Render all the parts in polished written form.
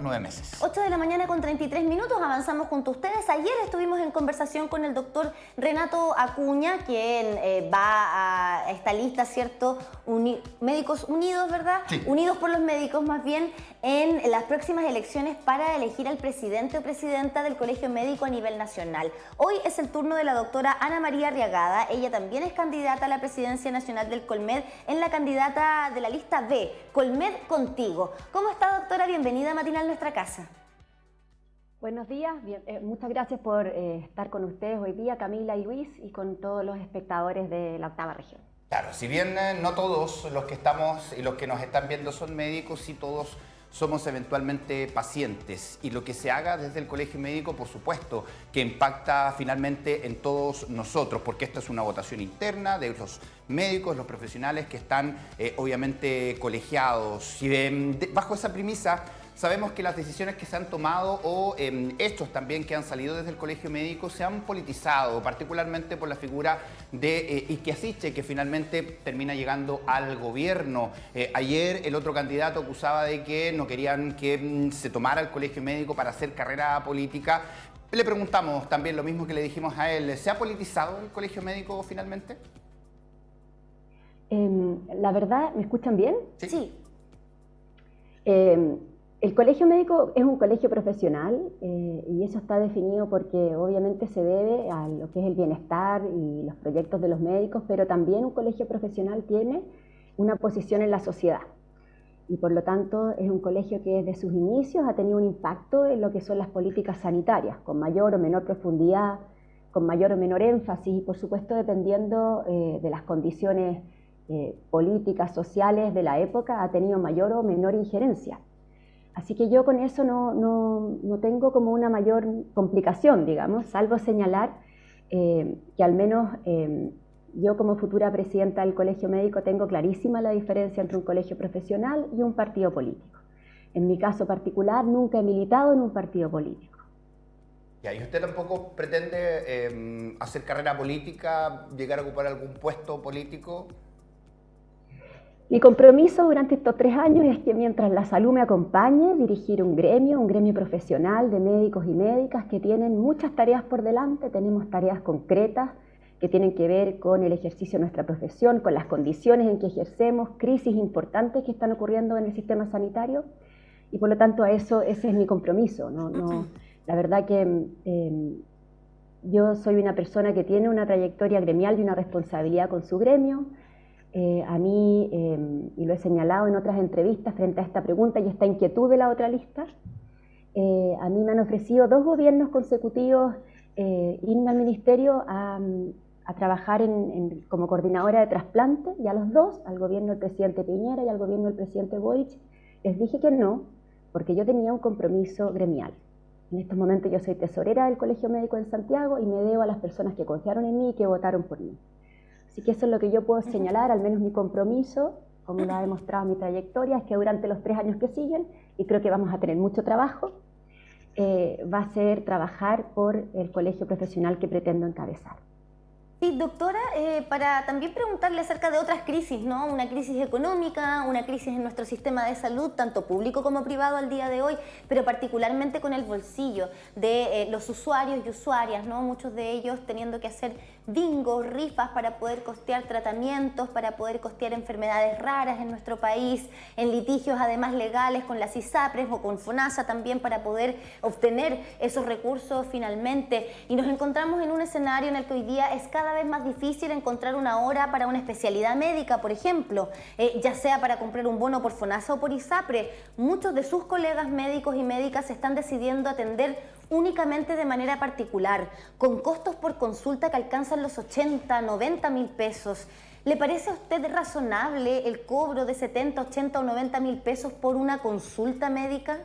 9 meses. 8 de la mañana con 33 minutos, avanzamos junto a ustedes. Ayer estuvimos en conversación con el doctor Renato Acuña, quien va a esta lista, ¿cierto? Médicos Unidos, ¿verdad? Sí. Unidos por los médicos, más bien, en las próximas elecciones para elegir al presidente o presidenta del Colegio Médico a nivel nacional. Hoy es el turno de la doctora Ana María Arriagada. Ella también es candidata a la presidencia nacional del Colmed, en la candidata de la lista B, Colmed Contigo. ¿Cómo está, doctora? Bienvenida a Matinal Nuestra Casa. Buenos días, muchas gracias por estar con ustedes hoy día, Camila y Luis, y con todos los espectadores de la octava región. Claro, si bien no todos los que estamos y los que nos están viendo son médicos, sí todos somos eventualmente pacientes, y lo que se haga desde el colegio médico, por supuesto, que impacta finalmente en todos nosotros, porque esta es una votación interna de los médicos, los profesionales que están obviamente colegiados. Y bajo esa premisa, sabemos que las decisiones que se han tomado o hechos también que han salido desde el colegio médico se han politizado, particularmente por la figura de Ique Asiche, que finalmente termina llegando al gobierno. Ayer el otro candidato acusaba de que no querían que se tomara el colegio médico para hacer carrera política. Le preguntamos también lo mismo que le dijimos a él. ¿Se ha politizado el colegio médico finalmente? La verdad, ¿me escuchan bien? Sí. El colegio médico es un colegio profesional y eso está definido porque obviamente se debe a lo que es el bienestar y los proyectos de los médicos, pero también un colegio profesional tiene una posición en la sociedad y por lo tanto es un colegio que desde sus inicios ha tenido un impacto en lo que son las políticas sanitarias, con mayor o menor profundidad, con mayor o menor énfasis y por supuesto dependiendo de las condiciones políticas, sociales de la época, ha tenido mayor o menor injerencia. Así que yo con eso no tengo como una mayor complicación, digamos, salvo señalar que al menos yo como futura presidenta del Colegio Médico tengo clarísima la diferencia entre un colegio profesional y un partido político. En mi caso particular nunca he militado en un partido político. ¿Y usted tampoco pretende hacer carrera política, llegar a ocupar algún puesto político? Mi compromiso durante estos 3 años es que mientras la salud me acompañe, dirigir un gremio profesional de médicos y médicas que tienen muchas tareas por delante. Tenemos tareas concretas que tienen que ver con el ejercicio de nuestra profesión, con las condiciones en que ejercemos, crisis importantes que están ocurriendo en el sistema sanitario y por lo tanto ese es mi compromiso. La verdad que yo soy una persona que tiene una trayectoria gremial y una responsabilidad con su gremio. A mí, y lo he señalado en otras entrevistas frente a esta pregunta y esta inquietud de la otra lista, a mí me han ofrecido 2 gobiernos consecutivos irme al ministerio a trabajar como coordinadora de trasplante, y a los 2, al gobierno del presidente Piñera y al gobierno del presidente Boric, les dije que no, porque yo tenía un compromiso gremial. En estos momentos yo soy tesorera del Colegio Médico en Santiago y me debo a las personas que confiaron en mí y que votaron por mí. Así que eso es lo que yo puedo señalar, al menos mi compromiso, como lo ha demostrado mi trayectoria, es que durante los 3 años que siguen, y creo que vamos a tener mucho trabajo, va a ser trabajar por el colegio profesional que pretendo encabezar. Sí, doctora, para también preguntarle acerca de otras crisis, ¿no? Una crisis económica, una crisis en nuestro sistema de salud, tanto público como privado al día de hoy, pero particularmente con el bolsillo de los usuarios y usuarias, ¿no? Muchos de ellos teniendo que hacer bingos, rifas para poder costear tratamientos, para poder costear enfermedades raras en nuestro país, en litigios además legales con las ISAPRES o con FONASA también para poder obtener esos recursos finalmente. Y nos encontramos en un escenario en el que hoy día es cada vez más difícil encontrar una hora para una especialidad médica, por ejemplo, ya sea para comprar un bono por FONASA o por ISAPRE. Muchos de sus colegas médicos y médicas están decidiendo atender únicamente de manera particular, con costos por consulta que alcanzan los 80, 90 mil pesos. ¿Le parece a usted razonable el cobro de 70, 80 o 90 mil pesos por una consulta médica?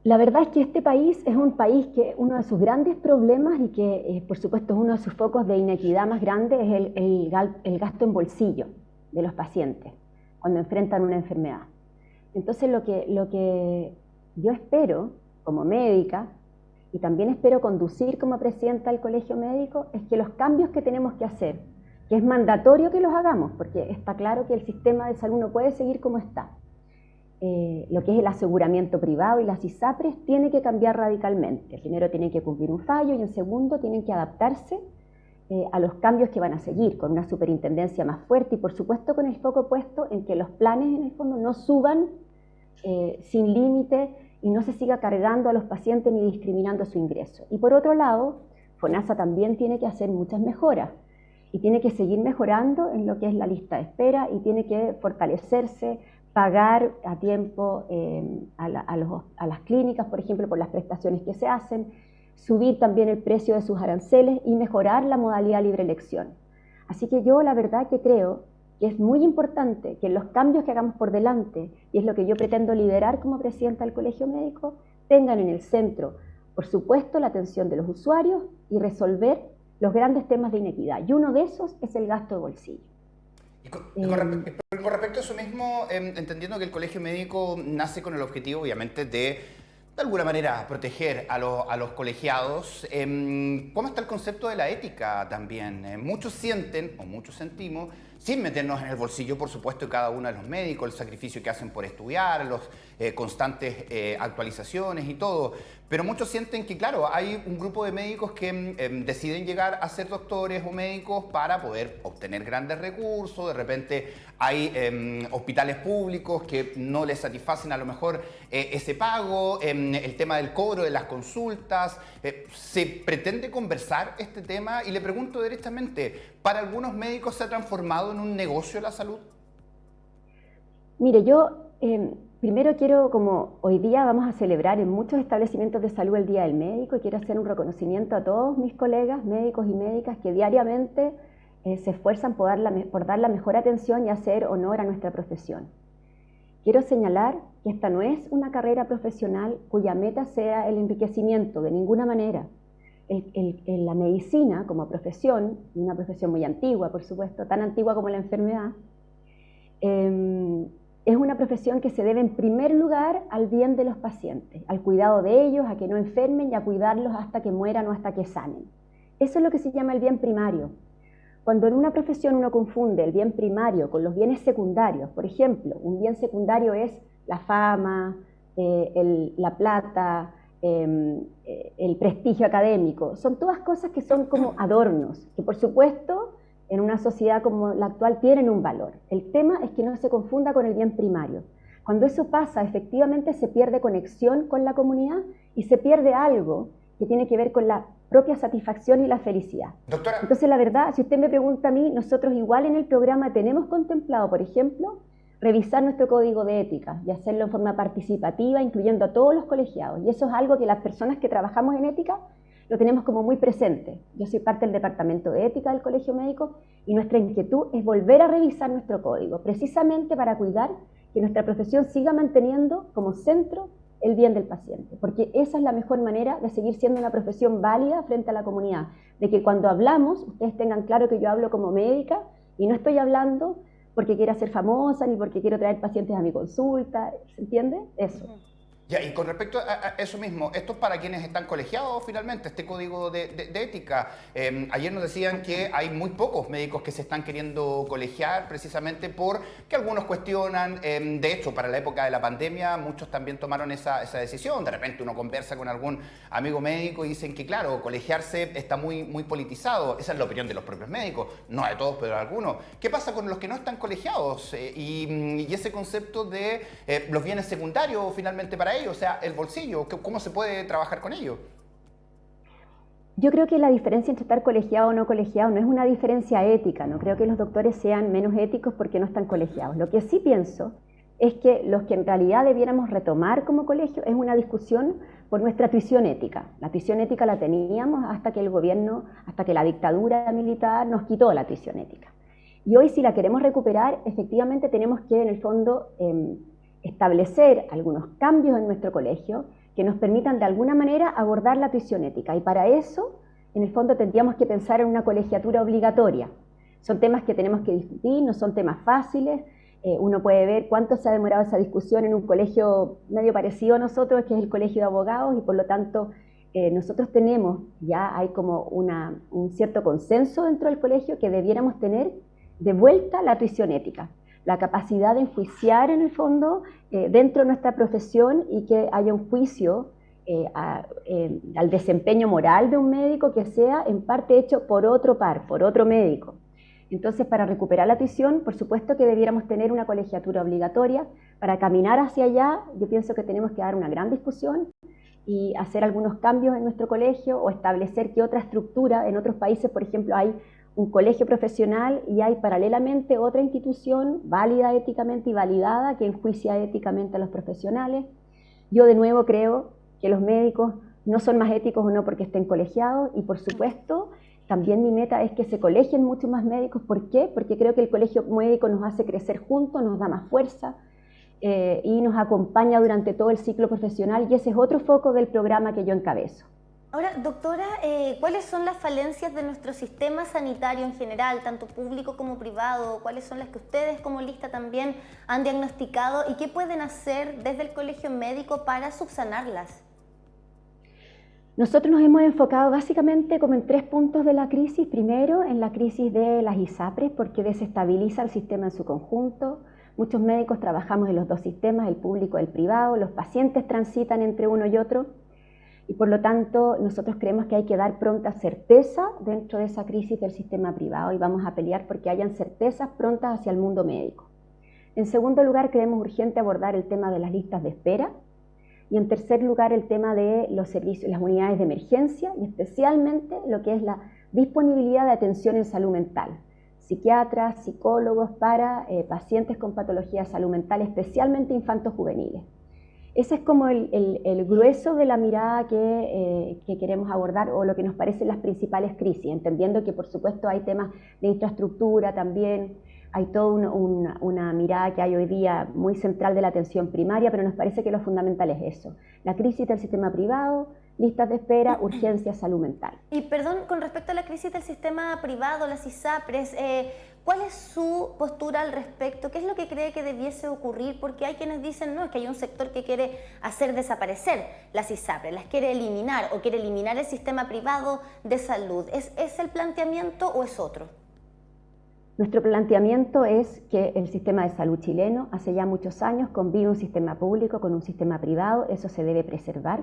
La verdad es que este país es un país que uno de sus grandes problemas y que por supuesto es uno de sus focos de inequidad más grande es el gasto en bolsillo de los pacientes cuando enfrentan una enfermedad. Entonces lo que yo espero como médica y también espero conducir como presidenta del Colegio Médico es que los cambios que tenemos que hacer, que es mandatorio que los hagamos porque está claro que el sistema de salud no puede seguir como está, lo que es el aseguramiento privado y las ISAPRES tiene que cambiar radicalmente. Primero tienen que cumplir un fallo y en segundo tienen que adaptarse a los cambios que van a seguir, con una superintendencia más fuerte y por supuesto con el foco puesto en que los planes en el fondo no suban sin límite y no se siga cargando a los pacientes ni discriminando su ingreso. Y por otro lado, FONASA también tiene que hacer muchas mejoras y tiene que seguir mejorando en lo que es la lista de espera y tiene que fortalecerse, pagar a tiempo a las clínicas, por ejemplo, por las prestaciones que se hacen, subir también el precio de sus aranceles y mejorar la modalidad libre elección. Así que yo la verdad que creo que es muy importante que los cambios que hagamos por delante, y es lo que yo pretendo liderar como presidenta del Colegio Médico, tengan en el centro, por supuesto, la atención de los usuarios y resolver los grandes temas de inequidad. Y uno de esos es el gasto de bolsillo. Y con respecto a eso mismo, entendiendo que el Colegio Médico nace con el objetivo, obviamente, de alguna manera proteger a los colegiados, ¿cómo está el concepto de la ética también? Muchos sienten, o muchos sentimos, sin meternos en el bolsillo, por supuesto, de cada uno de los médicos, el sacrificio que hacen por estudiar, las constantes actualizaciones y todo. Pero muchos sienten que, claro, hay un grupo de médicos que deciden llegar a ser doctores o médicos para poder obtener grandes recursos. De repente hay hospitales públicos que no les satisfacen a lo mejor ese pago, el tema del cobro de las consultas. ¿Se pretende conversar este tema? Y le pregunto directamente, ¿para algunos médicos se ha transformado en un negocio la salud? Mire, yo primero quiero, como hoy día vamos a celebrar en muchos establecimientos de salud el Día del Médico, y quiero hacer un reconocimiento a todos mis colegas, médicos y médicas, que diariamente se esfuerzan por dar la mejor atención y hacer honor a nuestra profesión. Quiero señalar que esta no es una carrera profesional cuya meta sea el enriquecimiento, de ninguna manera. La medicina como profesión, una profesión muy antigua, por supuesto, tan antigua como la enfermedad, es una profesión que se debe en primer lugar al bien de los pacientes, al cuidado de ellos, a que no enfermen y a cuidarlos hasta que mueran o hasta que sanen. Eso es lo que se llama el bien primario. Cuando en una profesión uno confunde el bien primario con los bienes secundarios, por ejemplo, un bien secundario es la fama, la plata, el prestigio académico, son todas cosas que son como adornos, que por supuesto en una sociedad como la actual tienen un valor. El tema es que no se confunda con el bien primario. Cuando eso pasa, efectivamente se pierde conexión con la comunidad y se pierde algo que tiene que ver con la propia satisfacción y la felicidad. Doctora. Entonces, la verdad, si usted me pregunta a mí, nosotros igual en el programa tenemos contemplado, por ejemplo, revisar nuestro código de ética y hacerlo en forma participativa, incluyendo a todos los colegiados. Y eso es algo que las personas que trabajamos en ética lo tenemos como muy presente. Yo soy parte del departamento de ética del Colegio Médico y nuestra inquietud es volver a revisar nuestro código, precisamente para cuidar que nuestra profesión siga manteniendo como centro el bien del paciente, porque esa es la mejor manera de seguir siendo una profesión válida frente a la comunidad, de que cuando hablamos, ustedes tengan claro que yo hablo como médica y no estoy hablando porque quiera ser famosa ni porque quiero traer pacientes a mi consulta, ¿se entiende? Eso. Ya, y con respecto a eso mismo, esto es para quienes están colegiados finalmente, este código de ética. Ayer nos decían que hay muy pocos médicos que se están queriendo colegiar precisamente porque algunos cuestionan, de hecho, para la época de la pandemia muchos también tomaron esa decisión. De repente uno conversa con algún amigo médico y dicen que claro, colegiarse está muy politizado. Esa es la opinión de los propios médicos, no de todos, pero de algunos. ¿Qué pasa con los que no están colegiados? Y ese concepto de los bienes secundarios finalmente para ellos, o sea, el bolsillo, ¿cómo se puede trabajar con ello? Yo creo que la diferencia entre estar colegiado o no colegiado no es una diferencia ética, no creo que los doctores sean menos éticos porque no están colegiados. Lo que sí pienso es que los que en realidad debiéramos retomar como colegio es una discusión por nuestra tuición ética. La tuición ética la teníamos hasta que el gobierno, hasta que la dictadura militar nos quitó la tuición ética. Y hoy si la queremos recuperar, efectivamente tenemos que en el fondo establecer algunos cambios en nuestro colegio que nos permitan de alguna manera abordar la tuición ética. Y para eso, en el fondo, tendríamos que pensar en una colegiatura obligatoria. Son temas que tenemos que discutir, no son temas fáciles. Uno puede ver cuánto se ha demorado esa discusión en un colegio medio parecido a nosotros, que es el Colegio de Abogados, y por lo tanto nosotros tenemos, ya hay como un cierto consenso dentro del colegio que debiéramos tener de vuelta la tuición ética. la capacidad de enjuiciar en el fondo dentro de nuestra profesión y que haya un juicio al desempeño moral de un médico que sea en parte hecho por otro par, por otro médico. Entonces, para recuperar la tuición, por supuesto que debiéramos tener una colegiatura obligatoria. Para caminar hacia allá, yo pienso que tenemos que dar una gran discusión y hacer algunos cambios en nuestro colegio o establecer que otra estructura, en otros países, por ejemplo, hay un colegio profesional y hay paralelamente otra institución válida éticamente y validada que enjuicia éticamente a los profesionales. Yo de nuevo creo que los médicos no son más éticos o no porque estén colegiados y por supuesto también mi meta es que se colegien muchos más médicos. ¿Por qué? Porque creo que el colegio médico nos hace crecer juntos, nos da más fuerza y nos acompaña durante todo el ciclo profesional y ese es otro foco del programa que yo encabezo. Ahora, doctora, ¿cuáles son las falencias de nuestro sistema sanitario en general, tanto público como privado? ¿Cuáles son las que ustedes como lista también han diagnosticado y qué pueden hacer desde el colegio médico para subsanarlas? Nosotros nos hemos enfocado básicamente como en 3 puntos de la crisis. Primero, en la crisis de las ISAPRES, porque desestabiliza el sistema en su conjunto. Muchos médicos trabajamos en los 2 sistemas, el público y el privado. Los pacientes transitan entre uno y otro. Y por lo tanto, nosotros creemos que hay que dar pronta certeza dentro de esa crisis del sistema privado y vamos a pelear porque hayan certezas prontas hacia el mundo médico. En segundo lugar, creemos urgente abordar el tema de las listas de espera. Y en tercer lugar, el tema de los servicios, las unidades de emergencia y especialmente lo que es la disponibilidad de atención en salud mental. Psiquiatras, psicólogos para pacientes con patología de salud mental, especialmente infantos juveniles. Ese es como el grueso de la mirada que queremos abordar o lo que nos parecen las principales crisis, entendiendo que por supuesto hay temas de infraestructura también, hay toda una mirada que hay hoy día muy central de la atención primaria, pero nos parece que lo fundamental es eso, la crisis del sistema privado, listas de espera, urgencia, salud mental. Y perdón, con respecto a la crisis del sistema privado, las ISAPRES, ¿cuál es su postura al respecto? ¿Qué es lo que cree que debiese ocurrir? Porque hay quienes dicen, no, es que hay un sector que quiere hacer desaparecer las ISAPRES, las quiere eliminar o quiere eliminar el sistema privado de salud. ¿Es el planteamiento o es otro? Nuestro planteamiento es que el sistema de salud chileno hace ya muchos años convive un sistema público con un sistema privado, eso se debe preservar.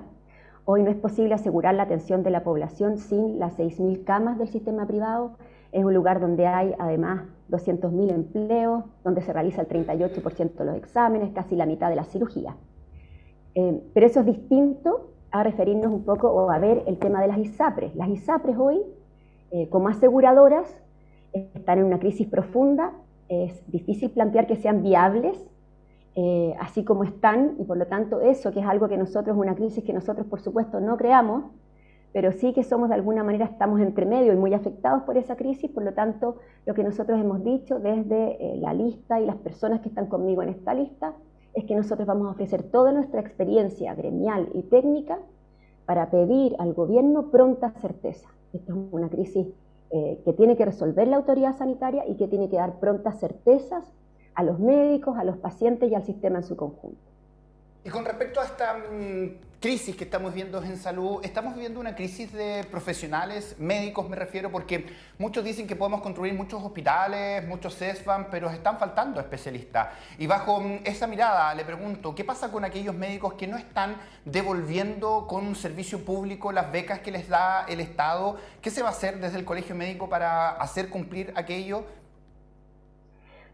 Hoy no es posible asegurar la atención de la población sin las 6.000 camas del sistema privado. Es un lugar donde hay además 200.000 empleos, donde se realiza el 38% de los exámenes, casi la mitad de las cirugías. Pero eso es distinto a referirnos un poco o a ver el tema de las ISAPRES. Las ISAPRES hoy, como aseguradoras, están en una crisis profunda, es difícil plantear que sean viables, así como están, y por lo tanto eso, que es algo que nosotros, una crisis que nosotros por supuesto no creamos, pero sí que somos de alguna manera, estamos entre medio y muy afectados por esa crisis, por lo tanto lo que nosotros hemos dicho desde la lista y las personas que están conmigo en esta lista, es que nosotros vamos a ofrecer toda nuestra experiencia gremial y técnica para pedir al gobierno pronta certeza. Esta es una crisis que tiene que resolver la autoridad sanitaria y que tiene que dar prontas certezas a los médicos, a los pacientes y al sistema en su conjunto. Y con respecto a esta crisis que estamos viendo en salud, estamos viviendo una crisis de profesionales, médicos me refiero, porque muchos dicen que podemos construir muchos hospitales, muchos CESFAM, pero están faltando especialistas. Y bajo esa mirada le pregunto, ¿qué pasa con aquellos médicos que no están devolviendo con un servicio público las becas que les da el Estado? ¿Qué se va a hacer desde el Colegio Médico para hacer cumplir aquello?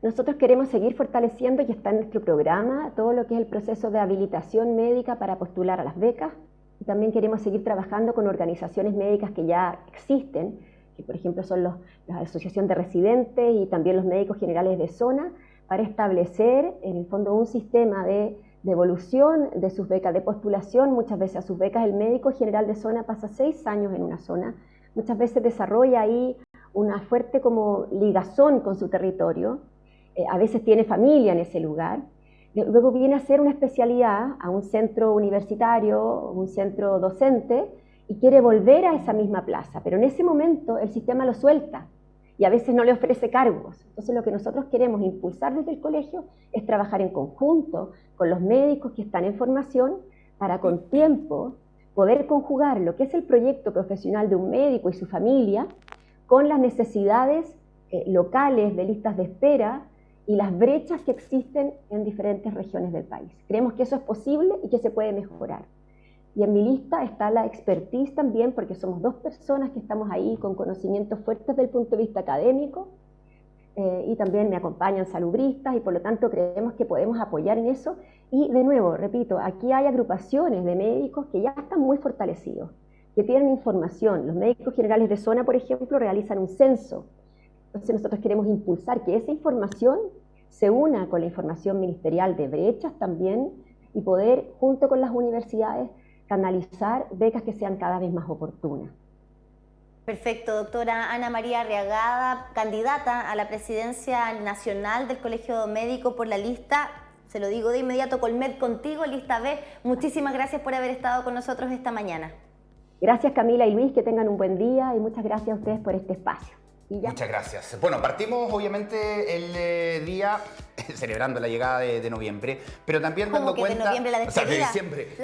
Nosotros queremos seguir fortaleciendo, y está en nuestro programa, todo lo que es el proceso de habilitación médica para postular a las becas. Y también queremos seguir trabajando con organizaciones médicas que ya existen, que por ejemplo son la Asociación de Residentes y también los médicos generales de zona, para establecer en el fondo un sistema de devolución de sus becas, de postulación. Muchas veces a sus becas el médico general de zona pasa 6 años en una zona, muchas veces desarrolla ahí una fuerte como ligazón con su territorio. A veces tiene familia en ese lugar, luego viene a hacer una especialidad a un centro universitario, un centro docente, y quiere volver a esa misma plaza, pero en ese momento el sistema lo suelta y a veces no le ofrece cargos. Entonces lo que nosotros queremos impulsar desde el colegio es trabajar en conjunto con los médicos que están en formación para con tiempo poder conjugar lo que es el proyecto profesional de un médico y su familia con las necesidades locales de listas de espera y las brechas que existen en diferentes regiones del país. Creemos que eso es posible y que se puede mejorar. Y en mi lista está la expertise también, porque somos 2 personas que estamos ahí con conocimientos fuertes desde el punto de vista académico, y también me acompañan salubristas, y por lo tanto creemos que podemos apoyar en eso. Y de nuevo, repito, aquí hay agrupaciones de médicos que ya están muy fortalecidos, que tienen información. Los médicos generales de zona, por ejemplo, realizan un censo. Entonces nosotros queremos impulsar que esa información se una con la información ministerial de brechas también, y poder, junto con las universidades, canalizar becas que sean cada vez más oportunas. Perfecto, doctora Ana María Arriagada, candidata a la presidencia nacional del Colegio Médico por la lista, se lo digo de inmediato, Colmed Contigo, lista B. Muchísimas gracias por haber estado con nosotros esta mañana. Gracias Camila y Luis, que tengan un buen día, y muchas gracias a ustedes por este espacio. Muchas gracias. Bueno, partimos obviamente el día celebrando la llegada de noviembre, pero también dando cuenta... ¿Cómo que de noviembre la despedida? O sea, de diciembre.